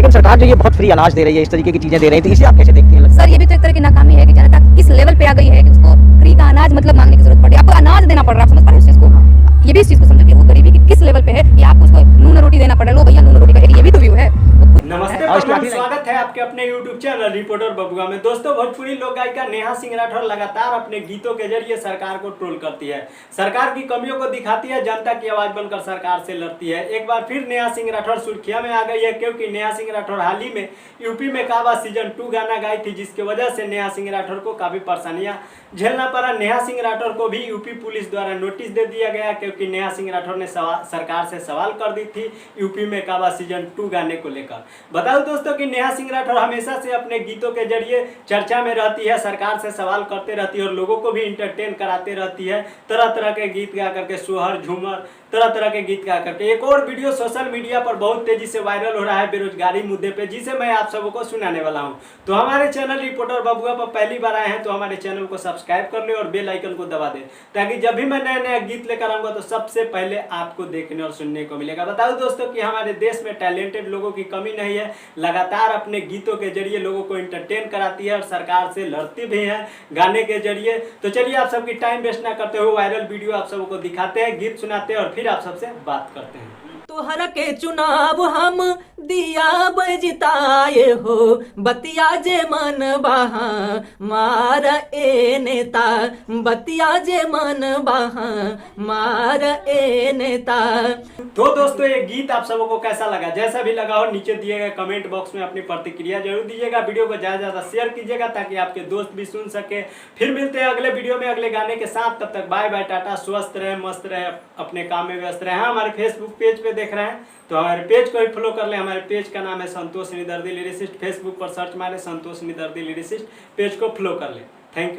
लेकिन सरकार जो ये बहुत फ्री अनाज दे रही है, इस तरीके की चीजें दे रही है, तो इसे आप कैसे देखती हैं? सर ये भी तो एक तरह की नाकामी है कि जनता किस लेवल पे आ गई है कि उसको फ्री का अनाज मतलब मांगने की जरूरत पड़ी, आपको अनाज देना पड़ रहा है। आप समझ पा रहे हो इस चीज को? ये भी इस चीज को समझो कि वो गरीबी की किस लेवल पे है कि आपको उसको नून रोटी देना पड़ रहा है। लो भैया नून रोटी का ये भी तो व्यू है। नमस्ते प्रणाम, स्वागत है आपके अपने YouTube चैनल रिपोर्टर बबुआ में। दोस्तों, भोजपुरी लोक गायिका नेहा सिंह राठौर लगातार अपने गीतों के जरिए सरकार को ट्रोल करती है, सरकार की कमियों को दिखाती है, जनता की आवाज बनकर सरकार से लड़ती है। एक बार फिर नेहा सिंह राठौर सुर्खियां में आ गई है, क्योंकि नेहा सिंह राठौर हाल ही में यूपी में काबा सीजन 2 गाना गाई थी, जिसकी वजह से नेहा सिंह राठौर को काफी परेशानियां झेलना पड़ा। नेहा सिंह राठौर को भी यूपी पुलिस द्वारा नोटिस दे दिया गया, क्योंकि नेहा सिंह राठौर ने सरकार से सवाल कर दी थी यूपी में काबा सीजन 2 गाने को लेकर। बताओ दोस्तों कि नेहा सिंह राठौर हमेशा से अपने गीतों के जरिए चर्चा में रहती है, सरकार से सवाल करते रहती है और लोगों को भी इंटरटेन कराते रहती है। तरह तरह के गीत गा करके, सोहर झूमर तरह तरह के गीत गा करके। एक और वीडियो सोशल मीडिया पर बहुत तेजी से वायरल हो रहा है बेरोजगारी मुद्दे पे, जिसे मैं आप सबों को सुनाने वाला हूं। तो हमारे चैनल रिपोर्टर बबुआ पर पहली बार आए हैं तो हमारे चैनल को सब्सक्राइब कर ले और बेल आइकन को दबा दे, ताकि जब भी मैं नया नया गीत लेकर आऊंगा तो सबसे पहले आपको देखने और सुनने को मिलेगा। बताओ दोस्तों कि हमारे देश में टैलेंटेड लोगों की कमी नहीं है, लगातार अपने गीतों के जरिए लोगों को एंटरटेन कराती है और सरकार से लड़ती भी है गाने के जरिए। तो चलिए आप सबकी टाइम वेस्ट ना करते हुए वायरल वीडियो आप सबको दिखाते हैं, गीत सुनाते हैं और फिर आप सबसे बात करते हैं। तोहरा के चुनाव हम दिया बजताए हो, बतिया जे मन बहा मार ए नेता, बतिया जे मन बहा मार ए नेता। तो दोस्तों, ये गीत आप सबों को कैसा लगा? जैसा भी लगा हो नीचे दिए गए कमेंट बॉक्स में अपनी प्रतिक्रिया जरूर दीजिएगा। वीडियो को ज्यादा ज्यादा शेयर कीजिएगा ताकि आपके दोस्त भी सुन सके। फिर मिलते हैं अगले वीडियो में अगले गाने के साथ। तब तक बाय बाय, टाटा, स्वस्थ रहे, मस्त रहे, अपने काम में व्यस्त रहे। हाँ, हमारे फेसबुक पेज पे देख रहे हैं तो हमारे पेज को भी फॉलो कर ले। हमारे पेज का नाम है संतोष निदर्दी लिरिसिस्ट। फेसबुक पर सर्च मारे संतोष निदर्दी लिरिसिस्ट, पेज को फॉलो कर ले।